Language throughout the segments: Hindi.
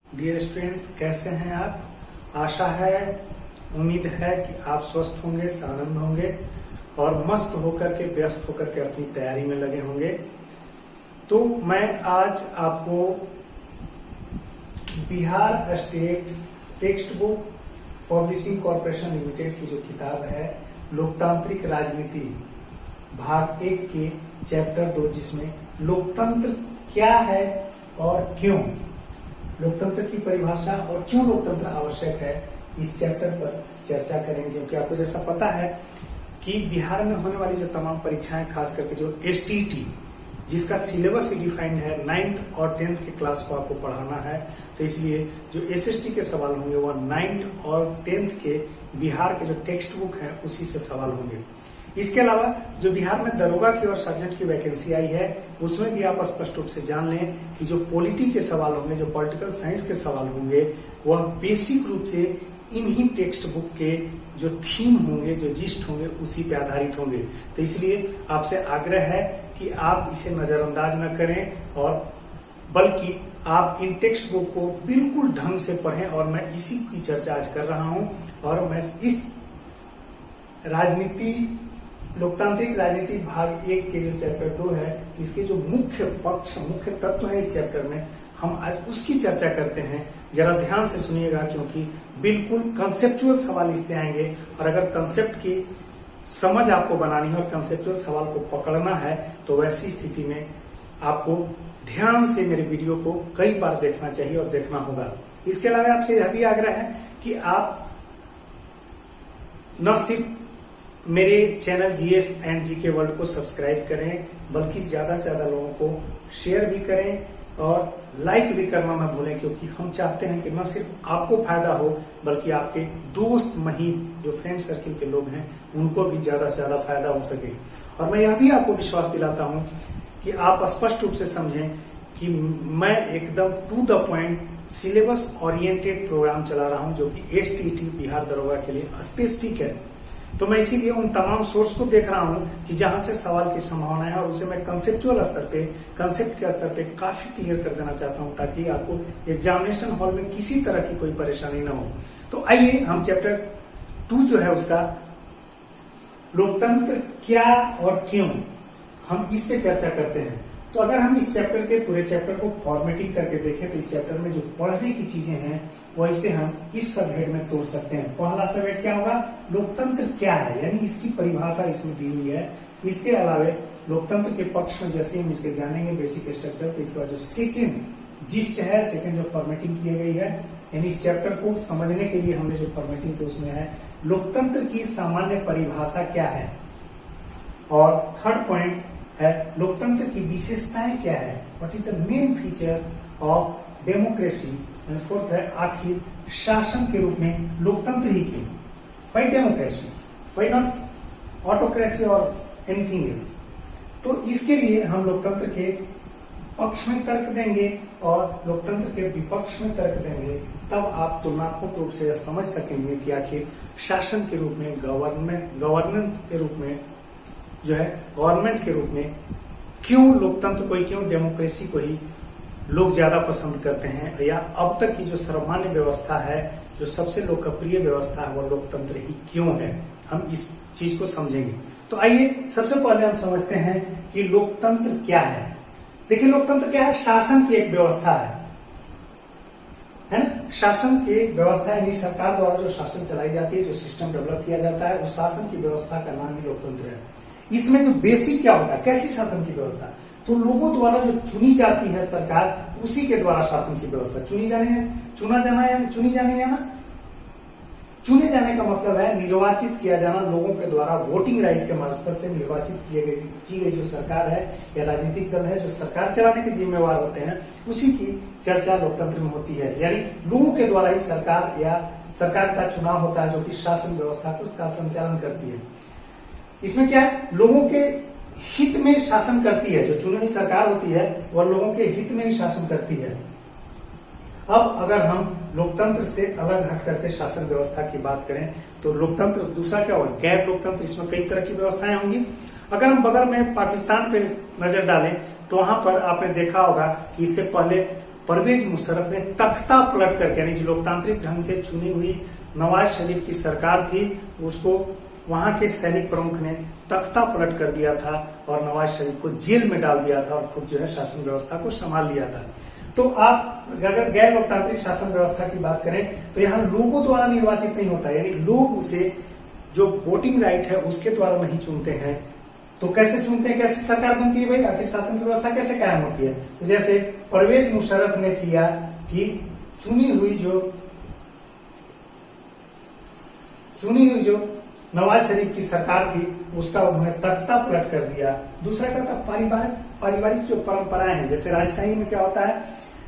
डियर स्टूडेंट्स, कैसे हैं आप। आशा है, उम्मीद है कि आप स्वस्थ होंगे, आनंद होंगे और मस्त होकर के, व्यस्त होकर के अपनी तैयारी में लगे होंगे। तो मैं आज आपको Bihar state text book publishing corporation limited की जो किताब है लोकतांत्रिक राजनीति भाग 1 के चैप्टर 2, जिसमें लोकतंत्र क्या है और क्यों, लोकतंत्र की परिभाषा और क्यों लोकतंत्र आवश्यक है, इस चैप्टर पर चर्चा करेंगे। क्योंकि आपको जैसा पता है कि बिहार में होने वाली जो तमाम परीक्षाएं, खास करके जो एसटीईटी, जिसका सिलेबस डिफाइंड है 9th और 10th के क्लास को आपको पढ़ाना है, तो इसलिए जो एसएसटी के सवाल होंगे वो 9th और 10th के बिहार के जो टेक्स्ट बुक है उसी से सवाल होंगे। इसके अलावा जो बिहार में दरोगा की और सर्जेंट की वैकेंसी आई है, उसमें भी आप स्पष्ट रूप से जान लें कि जो पॉलिटी के सवाल होंगे, जो पॉलिटिकल साइंस के सवाल होंगे, वह बेसिक रूप से इन्हीं टेक्स्ट बुक के जो थीम होंगे, जो जिस्ट होंगे, उसी पे आधारित होंगे। तो इसलिए आपसे आग्रह है कि आप इसे नजरअंदाज न करें और बल्कि आप इन टेक्स्ट बुक को बिल्कुल ढंग से पढ़ें। और मैं इसी की चर्चा आज कर रहा हूं और मैं इस राजनीति लोकतांत्रिक राजनीति भाग 1 के जो चैप्टर 2 है, इसके जो मुख्य पक्ष, मुख्य तत्व है इस चैप्टर में, हम आज उसकी चर्चा करते हैं। जरा ध्यान से सुनिएगा, क्योंकि बिल्कुल कंसेप्चुअल सवाल इससे आएंगे और अगर कंसेप्ट की समझ आपको बनानी है और कंसेप्चुअल सवाल को पकड़ना है, तो वैसी स्थिति में आपको ध्यान से मेरे वीडियो को कई बार देखना चाहिए और देखना होगा। इसके अलावा आपसे यह भी आग्रह है कि आप न सिर्फ मेरे channel GS and GK world को सब्सक्राइब करें, बल्कि ज्यादा से ज्यादा लोगों को शेयर भी करें और लाइक भी करना न भूलें, क्योंकि हम चाहते हैं कि न सिर्फ आपको फायदा हो, बल्कि आपके दोस्त महिम, जो फ्रेंड सर्किल के लोग हैं, उनको भी ज्यादा से ज्यादा फायदा हो सके। और मैं यह भी आपको विश्वास दिलाता हूं कि आप स्पष्ट रूप से समझें कि मैं एकदम to the point syllabus oriented programme चला रहा हूं, जो कि एसटीईटी बिहार दरोगा के लिए स्पेसिफिक है। तो मैं इसीलिए उन तमाम सोर्स को देख रहा हूं कि जहां से सवाल की संभावना है, और उसे मैं कंसेप्चुअल स्तर पे, कंसेप्ट के स्तर पे काफी क्लियर कर देना चाहता हूं, ताकि आपको एग्जामिनेशन हॉल में किसी तरह की कोई परेशानी न हो। तो आइए हम चैप्टर 2 जो है उसका लोकतंत्र क्या और क्यों, हम इस पे चर्चा करते हैं। तो अगर हम इस चैप्टर के पूरे चैप्टर को फॉर्मेटिंग करके देखें, तो इस चैप्टर में जो पढ़ने की चीजें हैं वैसे हम इस सबहेड में तोड़ सकते हैं। पहला सबहेड क्या होगा, लोकतंत्र क्या है, यानी इसकी परिभाषा इसमें दी हुई है। इसके अलावा लोकतंत्र के पक्ष में जैसे हम इसके जानेंगे बेसिक स्ट्रक्चर, तो इसके बाद जो सेकेंड जिस्ट है, सेकेंड जो फॉर्मेटिंग की गई है, यानी इस चैप्टर को समझने के लिए हमने जो फॉर्मेटिंग की उसमें है लोकतंत्र की सामान्य परिभाषा क्या है, और थर्ड पॉइंट है लोकतंत्र की विशेषताएं क्या है, what is the main feature of democracy. Fourth है आखिर शासन के रूप में लोकतंत्र ही क्यों, why democracy, why not autocracy और एनीथिंग एल्स। तो इसके लिए हम लोकतंत्र के पक्ष में तर्क देंगे और लोकतंत्र के विपक्ष में तर्क देंगे, तब आप तुलनात्मक रूप से यह समझ सकेंगे कि आखिर शासन के रूप में, गवर्नेंस के रूप में जो है, गवर्नमेंट के रूप में क्यों लोकतंत्र को ही, क्यों डेमोक्रेसी को ही लोग ज्यादा पसंद करते हैं, या अब तक की जो सर्वमान्य व्यवस्था है, जो सबसे लोकप्रिय व्यवस्था है, वो लोकतंत्र ही क्यों है, हम इस चीज को समझेंगे। तो आइए सबसे पहले हम समझते हैं कि लोकतंत्र क्या है। देखिए, लोकतंत्र क्या है, शासन की एक व्यवस्था है ना। शासन की एक व्यवस्था यानी सरकार द्वारा जो शासन चलाई जाती है, जो सिस्टम डेवलप किया जाता है, उस शासन की व्यवस्था का नाम ही लोकतंत्र है। इसमें जो बेसिक क्या होता है, कैसी शासन की व्यवस्था, तो लोगों द्वारा जो चुनी जाती है सरकार, उसी के द्वारा शासन की व्यवस्था। चुनी जाने का मतलब है निर्वाचित किया जाना, लोगों के द्वारा वोटिंग राइट के मार्फत से निर्वाचित की गई जो सरकार है या राजनीतिक दल है, जो सरकार चलाने के जिम्मेवार होते हैं, उसी की चर्चा लोकतंत्र में होती है। यानी लोगों के द्वारा ही सरकार या सरकार का चुनाव होता है, जो कि शासन व्यवस्था का संचालन करती है। इसमें क्या है, लोगों के हित में शासन करती है। जो चुनी हुई सरकार होती है वह लोगों के हित में ही शासन करती है। अब अगर हम लोकतंत्र से अलग हट करके शासन व्यवस्था की बात करें, तो लोकतंत्र दूसरा क्या होगा, गैर लोकतंत्र। इसमें कई तरह की व्यवस्थाएं होंगी। अगर हम बगल में पाकिस्तान पे नजर डालें, तो वहां पर आपने देखा होगा कि इससे पहले परवेज मुशर्रफ ने तख्ता पलट करके, यानी जो लोकतांत्रिक ढंग से चुनी हुई नवाज शरीफ की सरकार थी, उसको वहां के सैनिक प्रमुख ने तख्ता पलट कर दिया था और नवाज शरीफ को जेल में डाल दिया था और खुद जो है शासन व्यवस्था को संभाल लिया था। तो आप अगर गैर लोकतांत्रिक शासन व्यवस्था की बात करें तो यहाँ लोगों द्वारा निर्वाचित नहीं होता, यानी लोग उसे जो वोटिंग राइट है उसके द्वारा नहीं चुनते हैं। तो कैसे चुनते हैं, कैसे सरकार बनती है भाई, आखिर शासन की व्यवस्था कैसे कायम होती है? तो जैसे परवेज मुशर्रफ ने किया कि चुनी हुई जो नवाज शरीफ की सरकार थी उसका उन्होंने तख्ता पलट कर दिया। दूसरा क्या था, पारिवारिक जो परंपराएं हैं, जैसे राजशाही में क्या होता है,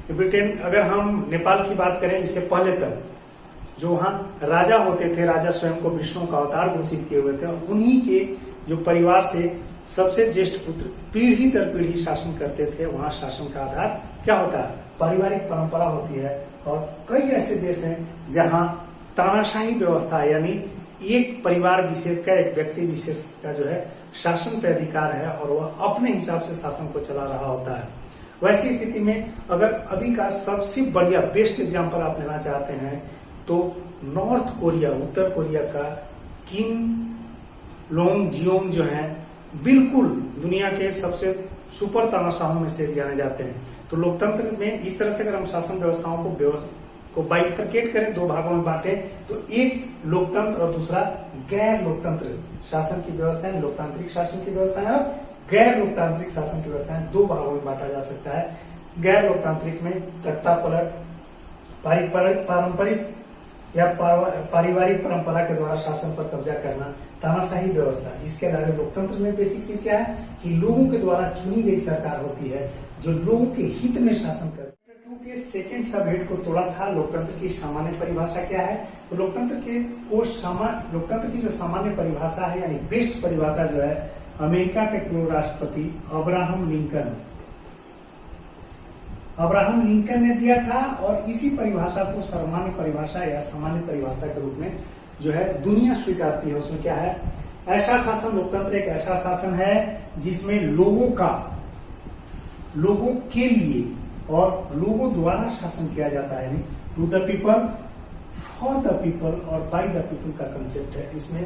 ब्रिटेन, अगर हम नेपाल की बात करें इससे पहले तक जो वहां राजा होते थे, राजा स्वयं को विष्णु का अवतार घोषित किए हुए थे और उन्हीं के जो परिवार से सबसे ज्येष्ठ पुत्र पीढ़ी दर पीढ़ी शासन करते थे। वहां शासन का आधार क्या होता है, पारिवारिक परंपरा होती है। और कई ऐसे देश हैं जहां तानाशाही व्यवस्था, यानी एक परिवार विशेष का, एक व्यक्ति विशेष का जो है शासन पे अधिकार है और वह अपने हिसाब से शासन को चला रहा होता है। वैसी स्थिति में अगर अभी का सबसे बढ़िया बेस्ट एग्जांपल आप लेना चाहते हैं तो नॉर्थ कोरिया, उत्तर कोरिया का किम लोंग जियोंग जो है, बिल्कुल दुनिया के सबसे सुपर तानाशाहों में से जाने जाते हैं। तो लोकतंत्र में इस तरह से अगर हम शासन व्यवस्थाओं को बाइफरकेट करें, दो भागों में बांटे, तो एक लोकतंत्र और दूसरा गैर लोकतंत्र शासन की व्यवस्था है। लोकतांत्रिक शासन की व्यवस्था है और गैर लोकतांत्रिक शासन की व्यवस्था है, दो भागों में बांटा जा सकता है। गैर लोकतांत्रिक में तख्ता पलट, पारंपरिक या पारिवारिक परंपरा के द्वारा शासन पर कब्जा करना, तानाशाही व्यवस्था। इसके अलावा लोकतंत्र में बेसिक चीज क्या है कि लोगों के द्वारा चुनी गई सरकार होती है जो लोगों के हित में शासन करती है। के सेकेंड सब हेड को तोड़ा था। लोकतंत्र की सामान्य परिभाषा क्या है, तो लोकतंत्र की जो सामान्य परिभाषा है, यानी बेस्ट परिभाषा जो है, अमेरिका के पूर्व राष्ट्रपति अब्राहम लिंकन ने दिया था और इसी परिभाषा को सामान्य परिभाषा या सामान्य परिभाषा के रूप में जो है दुनिया स्वीकारती है। उसमें क्या है, ऐसा शासन, लोकतंत्र एक ऐसा शासन है जिसमें लोगों के लिए और लोगों द्वारा शासन किया जाता है, to the people, for the people और बाय द पीपल का कंसेप्ट है। इसमें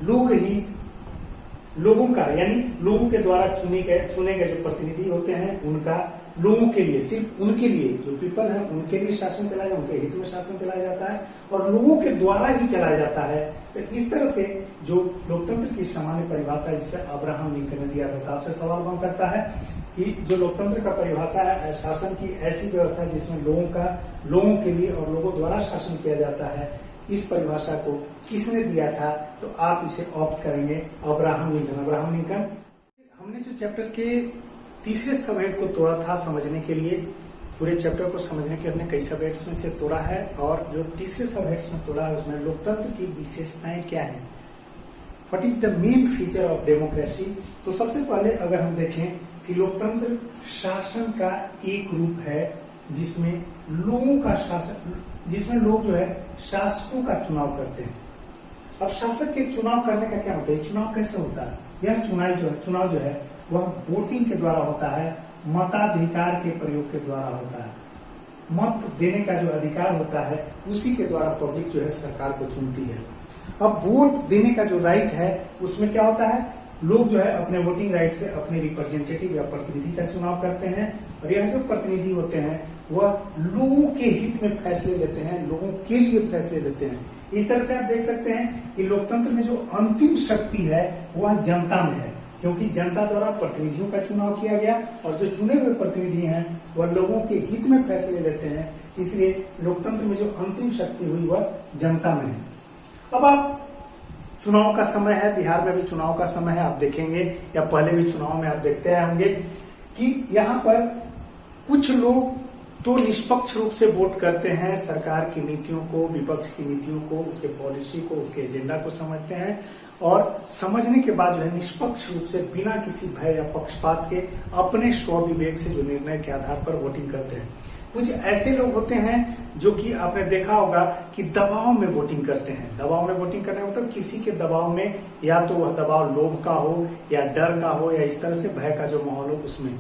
लोगों का, यानी लोगों के द्वारा चुने गए जो प्रतिनिधि होते हैं उनका लोगों के लिए, सिर्फ उनके लिए, जो पीपल है उनके लिए शासन चलाया जाता है, उनके हित में शासन चलाया जाता है और लोगों के द्वारा ही चलाया जाता है। तो इस तरह से जो लोकतंत्र की सामान्य परिभाषा जिसे अब्राहम लिंकन ने दिया था, आपसे सवाल बन सकता है कि जो लोकतंत्र का परिभाषा है, शासन की ऐसी व्यवस्था जिसमें लोगों के लिए और लोगों द्वारा शासन किया जाता है, इस परिभाषा को किसने दिया था? तो आप इसे ऑप्ट करेंगे अब्राहम लिंकन। हमने जो चैप्टर के तीसरे सबहेड को तोड़ा था समझने के लिए, पूरे चैप्टर को समझने के लिए हमने कई सबहेड्स में से तोड़ा है और जो तीसरे सबहेड्स में तोड़ा है उसमें लोकतंत्र की विशेषताएं क्या है, what is the main feature of democracy. तो सबसे पहले अगर हम देखें कि लोकतंत्र शासन का एक रूप है जिसमें लोग जो है शासकों का चुनाव करते हैं। अब शासक के चुनाव करने का क्या होता है, चुनाव कैसे होता है? यह चुनाव जो है वह वोटिंग के द्वारा होता है, मताधिकार के प्रयोग के द्वारा होता है। मत देने का जो अधिकार होता है उसी के द्वारा पब्लिक जो है सरकार को चुनती है। अब वोट देने का जो राइट है उसमें क्या होता है, लोग जो है अपने वोटिंग राइट से अपने रिप्रेजेंटेटिव या प्रतिनिधि का चुनाव करते हैं और यह जो प्रतिनिधि होते हैं वह लोगों के हित में फैसले लेते हैं, लोगों के लिए फैसले लेते हैं। इस तरह से आप देख सकते हैं कि लोकतंत्र में जो अंतिम शक्ति है वह जनता में है, क्योंकि जनता द्वारा प्रतिनिधियों का चुनाव किया गया और जो चुने हुए प्रतिनिधि हैं वह लोगों के हित में फैसले लेते हैं। इसलिए लोकतंत्र में जो अंतिम शक्ति हुई वह जनता में है। अब आप चुनाव का समय है, बिहार में भी चुनाव का समय है, आप देखेंगे या पहले भी चुनाव में आप देखते आए होंगे कि यहाँ पर कुछ लोग तो निष्पक्ष रूप से वोट करते हैं, सरकार की नीतियों को, विपक्ष की नीतियों को, उसके पॉलिसी को, उसके एजेंडा को समझते हैं और समझने के बाद जो है निष्पक्ष रूप से बिना किसी भय या पक्षपात के अपने स्वविवेक से जो निर्णय के आधार पर वोटिंग करते हैं। कुछ ऐसे लोग होते हैं जो कि आपने देखा होगा कि दबाव में वोटिंग करते हैं। दबाव में वोटिंग करने मतलब किसी के दबाव में, या तो वह दबाव लोभ का हो या डर का हो या इस तरह से भय का जो माहौल हो उसमें।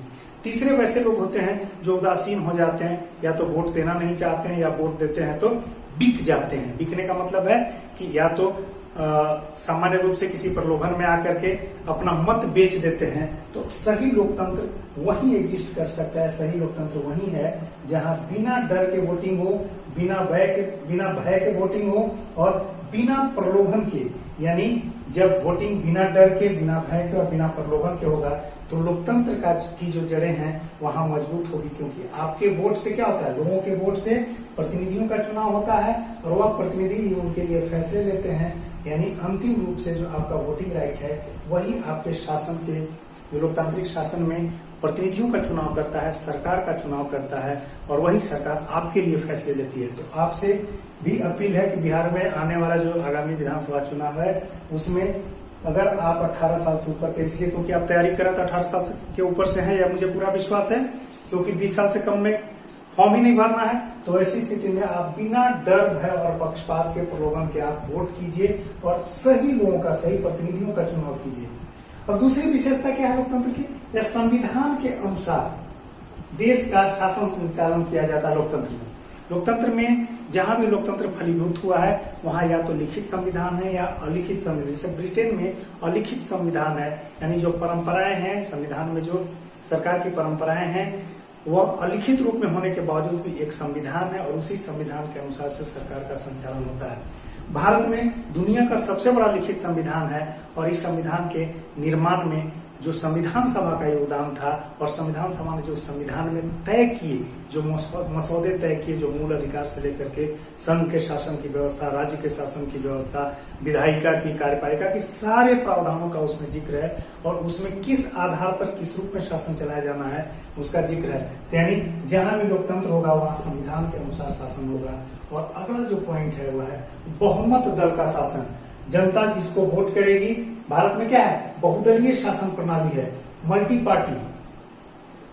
तीसरे वैसे लोग होते हैं जो उदासीन हो जाते हैं, या तो वोट देना नहीं चाहते हैं, या वोट देते हैं तो बिक जाते हैं। बिकने का मतलब है कि या तो सामान्य रूप से किसी प्रलोभन में आकर के अपना मत बेच देते हैं। तो सही लोकतंत्र वही एग्जिस्ट कर सकता है, सही लोकतंत्र वही है जहां बिना डर के वोटिंग हो, बिना भय के वोटिंग हो, और बिना प्रलोभन के। यानी जब वोटिंग बिना डर के, बिना भय के और बिना प्रलोभन के होगा तो लोकतंत्र की जो जड़ें हैं वहां मजबूत होगी। क्योंकि आपके वोट से क्या होता है, लोगों के वोट से प्रतिनिधियों का चुनाव होता है, और वह प्रतिनिधि उनके लिए फैसले लेते हैं। यानी अंतिम रूप से जो आपका वोटिंग राइट है वही आपके शासन के, जो लोकतांत्रिक शासन में प्रतिनिधियों का चुनाव करता है, सरकार का चुनाव करता है, और वही सरकार आपके लिए फैसले लेती है। तो आपसे भी अपील है कि बिहार में आने वाला जो आगामी विधानसभा चुनाव है उसमें अगर आप 18 साल से ऊपर के, इसलिए क्योंकि आप तैयारी कर रहे हैं तो 18 साल के ऊपर से हैं, या मुझे पूरा विश्वास है, क्योंकि 20 साल से कम में फॉर्म ही नहीं भरना है। तो ऐसी स्थिति में आप बिना डर, भय और पक्षपात के, प्रलोभन के आप वोट कीजिए और सही लोगों का, सही प्रतिनिधियों का चुनाव कीजिए। और दूसरी विशेषता क्या है लोकतंत्र की, या संविधान के अनुसार देश का शासन संचालन किया जाता है लोकतंत्र में। लोकतंत्र में जहां भी लोकतंत्र फलीभूत हुआ है वहां या तो लिखित संविधान है या अलिखित संविधान। जैसे ब्रिटेन में अलिखित संविधान है, यानी जो परंपराएं हैं संविधान में, जो सरकार की परंपराएं हैं वह अलिखित रूप में होने के बावजूद भी एक संविधान है, और उसी संविधान के अनुसार से सरकार का संचालन होता है। भारत में दुनिया का सबसे बड़ा लिखित संविधान है, और इस संविधान के निर्माण में जो संविधान सभा का योगदान था, और संविधान सभा ने जो संविधान में तय किए, जो मसौदे तय किए, जो मूल अधिकार से लेकर के संघ के शासन की व्यवस्था, राज्य के शासन की व्यवस्था, विधायिका की, कार्यपालिका की, सारे प्रावधानों का उसमें जिक्र है, और उसमें किस आधार पर, किस रूप में शासन चलाया जाना है उसका जिक्र है। यानी जहां भी लोकतंत्र होगा वहां संविधान के अनुसार शासन होगा। और अगला जो पॉइंट है वह है बहुमत दल का शासन। जनता जिसको वोट करेगी, भारत में क्या है, बहुदलीय शासन प्रणाली है, मल्टी पार्टी,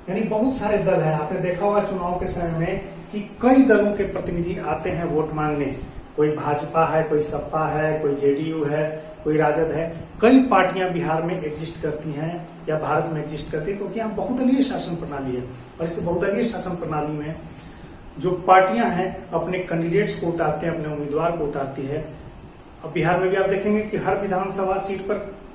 यानी बहुत सारे दल हैं। आपने देखा होगा चुनाव के समय में कि कई दलों के प्रतिनिधि आते हैं वोट मांगने। कोई भाजपा है, कोई सपा है, कोई जेडीयू है, कोई राजद है। कई पार्टियां बिहार में एग्जिस्ट करती हैं या भारत में एग्जिस्ट करती है, क्योंकि यहाँ बहुदलीय शासन प्रणाली है। और इस बहुदलीय शासन प्रणाली में जो पार्टियां हैं अपने कैंडिडेट्स को उतारते हैं, अपने उम्मीदवार को उतारती है। अब बिहार में भी आप देखेंगे कि हर विधानसभा सीट पर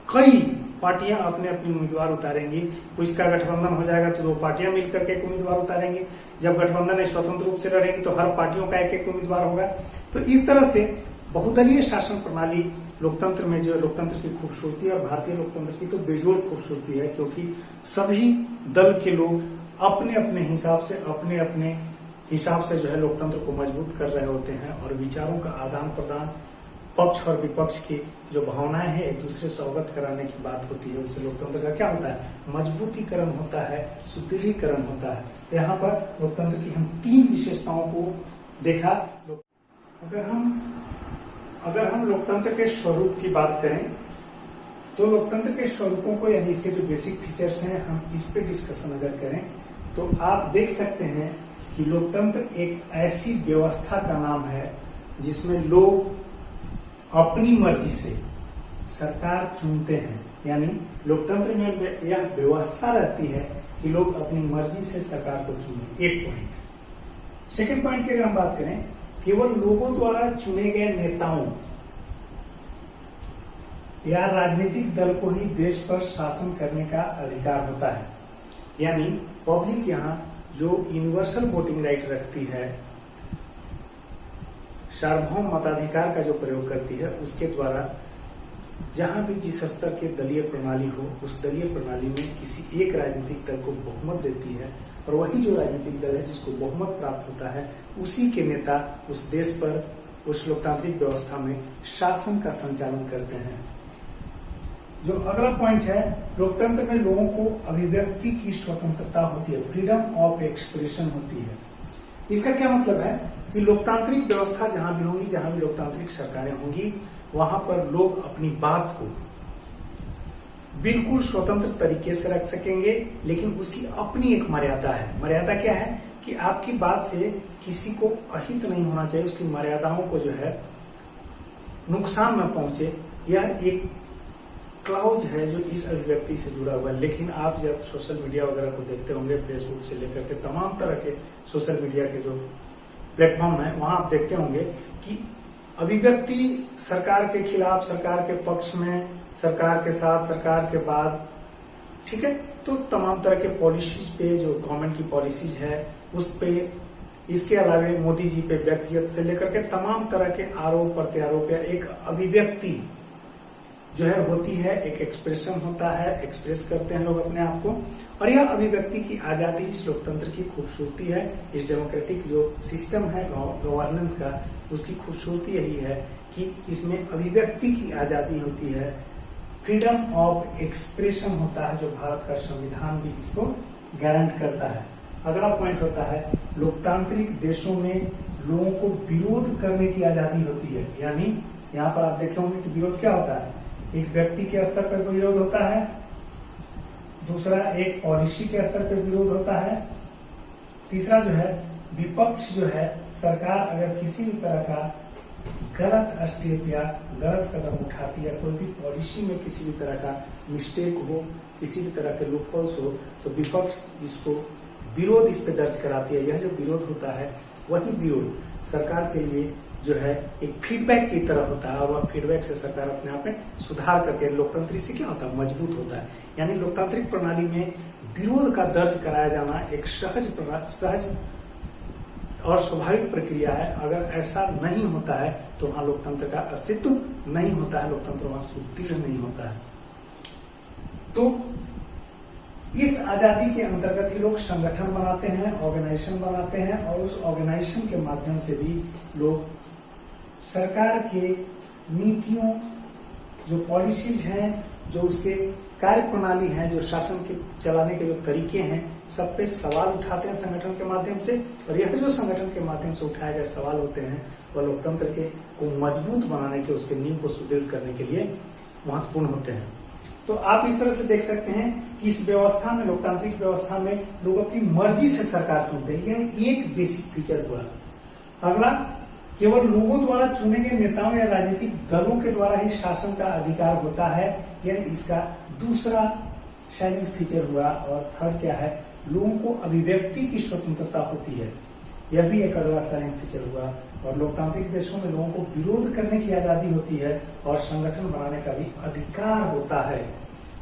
कई पार्टियां अपने अपने उम्मीदवार उतारेंगी। कुछ का गठबंधन हो जाएगा तो 2 पार्टियां मिलकर के एक उम्मीदवार उतारेंगी। जब गठबंधन स्वतंत्र रूप से लड़ेंगी तो हर पार्टियों का एक एक उम्मीदवार होगा। तो इस तरह से बहुदलीय शासन प्रणाली लोकतंत्र में, जो लोकतंत्र की खूबसूरती है, और भारतीय लोकतंत्र की तो बेजोड़ खूबसूरती है, क्योंकि सभी दल के लोग अपने अपने हिसाब से जो है लोकतंत्र को मजबूत कर रहे होते हैं, और विचारों का आदान प्रदान, पक्ष और विपक्ष की जो भावनाएं हैं एक दूसरे से अवगत कराने की बात होती है। उससे लोकतंत्र का क्या होता है, मजबूतीकरण होता है, सुदृढ़ीकरण होता है। तो यहाँ पर लोकतंत्र की हम 3 विशेषताओं को देखा। अगर हम लोकतंत्र के स्वरूप की बात करें तो लोकतंत्र के स्वरूपों को, यानी इसके जो बेसिक फीचर्स हैं, हम इस पे डिस्कशन अगर करें तो आप देख सकते हैं कि लोकतंत्र एक ऐसी व्यवस्था का नाम है जिसमें लोग अपनी मर्जी से सरकार चुनते हैं। यानी लोकतंत्र में यह व्यवस्था रहती है कि लोग अपनी मर्जी से सरकार को चुने। एक पॉइंट। सेकंड पॉइंट की अगर हम बात करें, केवल लोगों द्वारा चुने गए नेताओं या राजनीतिक दल को ही देश पर शासन करने का अधिकार होता है। यानी पब्लिक यहाँ जो यूनिवर्सल वोटिंग राइट रखती है, सार्वभौम मताधिकार का जो प्रयोग करती है, उसके द्वारा जहां भी जिस स्तर के दलीय प्रणाली हो, उस दलीय प्रणाली में किसी एक राजनीतिक दल को बहुमत देती है, और वही जो राजनीतिक दल है जिसको बहुमत प्राप्त होता है, उसी के नेता उस देश पर, उस लोकतांत्रिक व्यवस्था में शासन का संचालन करते हैं। जो अगला पॉइंट है, लोकतंत्र में लोगों को अभिव्यक्ति की स्वतंत्रता होती है, फ्रीडम ऑफ एक्सप्रेशन होती है। इसका क्या मतलब है कि लोकतांत्रिक व्यवस्था जहां भी होगी, जहां भी लोकतांत्रिक सरकारें होंगी, वहां पर लोग अपनी बात को बिल्कुल स्वतंत्र तरीके से रख सकेंगे, लेकिन उसकी अपनी एक मर्यादा है। मर्यादा क्या है कि आपकी बात से किसी को अहित नहीं होना चाहिए, उसकी मर्यादाओं को जो है नुकसान न पहुंचे। यह एक क्लाउज है जो इस अभिव्यक्ति से जुड़ा हुआ है। लेकिन आप जब सोशल मीडिया वगैरह को देखते होंगे, फेसबुक से लेकर के तमाम तरह के सोशल मीडिया के जो प्लेटफॉर्म है, वहां आप देखते होंगे कि अभिव्यक्ति सरकार के खिलाफ, सरकार के पक्ष में, सरकार के साथ, सरकार के बाद, ठीक है। तो तमाम तरह के पॉलिसीज पे, जो गवर्नमेंट की पॉलिसीज है उस पे, इसके अलावा मोदी जी पे व्यक्तिगत से लेकर के तमाम तरह के आरोप प्रत्यारोप या एक अभिव्यक्ति जो है होती है, एक एक्सप्रेशन होता है, एक्सप्रेस करते हैं लोग अपने आप को। और यह अभिव्यक्ति की आजादी इस लोकतंत्र की खूबसूरती है, इस डेमोक्रेटिक जो सिस्टम है गवर्नेंस का, उसकी खूबसूरती यही है कि इसमें अभिव्यक्ति की आजादी होती है, फ्रीडम ऑफ एक्सप्रेशन होता है, जो भारत का संविधान भी इसको गारंट करता है। अगला पॉइंट होता है, लोकतांत्रिक देशों में लोगों को विरोध करने की आजादी होती है। यानी यहाँ पर आप देखे होंगे कि विरोध क्या होता है, एक व्यक्ति के स्तर पर विरोध होता है, दूसरा एक पॉलिसी के स्तर पर विरोध होता है, तीसरा जो है विपक्ष जो है, सरकार अगर किसी भी तरह का गलत स्टेप या गलत कदम उठाती है, कोई भी पॉलिसी में किसी भी तरह का मिस्टेक हो, किसी भी तरह के लूपहोल्स हो, तो विपक्ष इसको विरोध इस पे दर्ज कराती है। यह जो विरोध होता है, वही विरोध सरकार के लिए जो है एक फीडबैक की तरह होता है, और वह फीडबैक से सरकार अपने आप में सुधार करके लोकतंत्र से क्या होता है, मजबूत होता है। यानी लोकतांत्रिक प्रणाली में विरोध का दर्ज कराया जाना एक सहज और स्वाभाविक प्रक्रिया है। अगर ऐसा नहीं होता है तो वहां लोकतंत्र का अस्तित्व नहीं होता है, लोकतंत्र वहां सुदृढ़ नहीं होता है। तो इस आजादी के अंतर्गत ही लोग संगठन बनाते हैं, ऑर्गेनाइजेशन बनाते हैं, और उस ऑर्गेनाइजेशन के माध्यम से भी लोग सरकार के नीतियों, जो पॉलिसीज हैं, जो उसके कार्य प्रणाली है, जो शासन के चलाने के जो तरीके हैं, सब पे सवाल उठाते हैं संगठन के माध्यम से। और यह जो संगठन के माध्यम से उठाए गए सवाल होते हैं, वह लोकतंत्र के को मजबूत बनाने के, उसके नींव को सुदृढ़ करने के लिए महत्वपूर्ण होते हैं। तो आप इस तरह से देख सकते हैं कि इस व्यवस्था में, लोकतांत्रिक व्यवस्था में, लोग अपनी मर्जी से सरकार चुनते हैं। यह एक बेसिक फीचर हुआ। अगला, केवल लोगों द्वारा चुने गए नेताओं या राजनीतिक दलों के द्वारा ही शासन का अधिकार होता है, यह इसका दूसरा शाइनिंग फीचर हुआ। और थर्ड क्या है, लोगों को अभिव्यक्ति की स्वतंत्रता होती है, यह भी एक अगला शाइनिंग फीचर हुआ। और लोकतांत्रिक देशों में लोगों को विरोध करने की आजादी होती है, और संगठन बनाने का भी अधिकार होता है।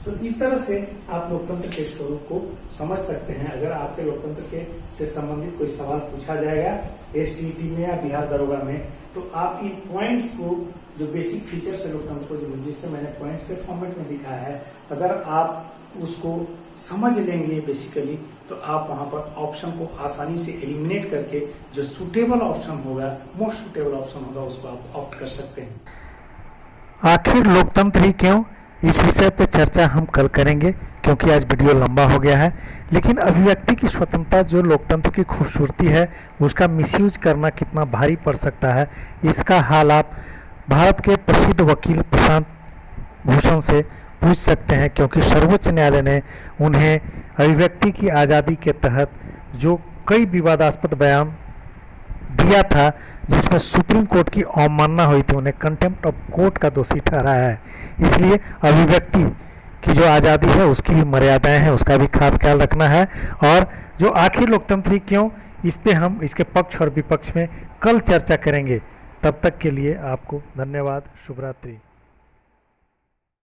तो इस तरह से आप लोकतंत्र के स्वरूप को समझ सकते हैं। अगर आपके लोकतंत्र के से संबंधित कोई सवाल पूछा जाएगा एसटीईटी में या बिहार दरोगा में, तो आप इन पॉइंट्स को, जो बेसिक फीचर्स है लोकतंत्र को, जो जिससे मैंने पॉइंट से फॉर्मेट में दिखाया है, अगर आप उसको समझ लेंगे बेसिकली, तो आप वहां पर ऑप्शन को आसानी से एलिमिनेट करके जो सुटेबल ऑप्शन होगा, मोस्ट सुटेबल ऑप्शन होगा, उसको आप ऑप्ट कर सकते हैं। आखिर लोकतंत्र ही क्यों, इस विषय पे चर्चा हम कल करेंगे, क्योंकि आज वीडियो लंबा हो गया है। लेकिन अभिव्यक्ति की स्वतंत्रता जो लोकतंत्र की खूबसूरती है, उसका मिसयूज करना कितना भारी पड़ सकता है, इसका हाल आप भारत के प्रसिद्ध वकील प्रशांत भूषण से पूछ सकते हैं। क्योंकि सर्वोच्च न्यायालय ने उन्हें अभिव्यक्ति की आज़ादी के तहत जो कई विवादास्पद बयान दिया था, जिसमें सुप्रीम कोर्ट की अवमानना हुई थी, उन्हें कंटेम्प्ट ऑफ कोर्ट का दोषी ठहराया है। इसलिए अभिव्यक्ति की जो आज़ादी है, उसकी भी मर्यादाएं हैं, उसका भी खास ख्याल रखना है। और जो आखिर लोकतंत्र क्यों, इस पे हम इसके पक्ष और विपक्ष में कल चर्चा करेंगे। तब तक के लिए आपको धन्यवाद। शुभ रात्रि।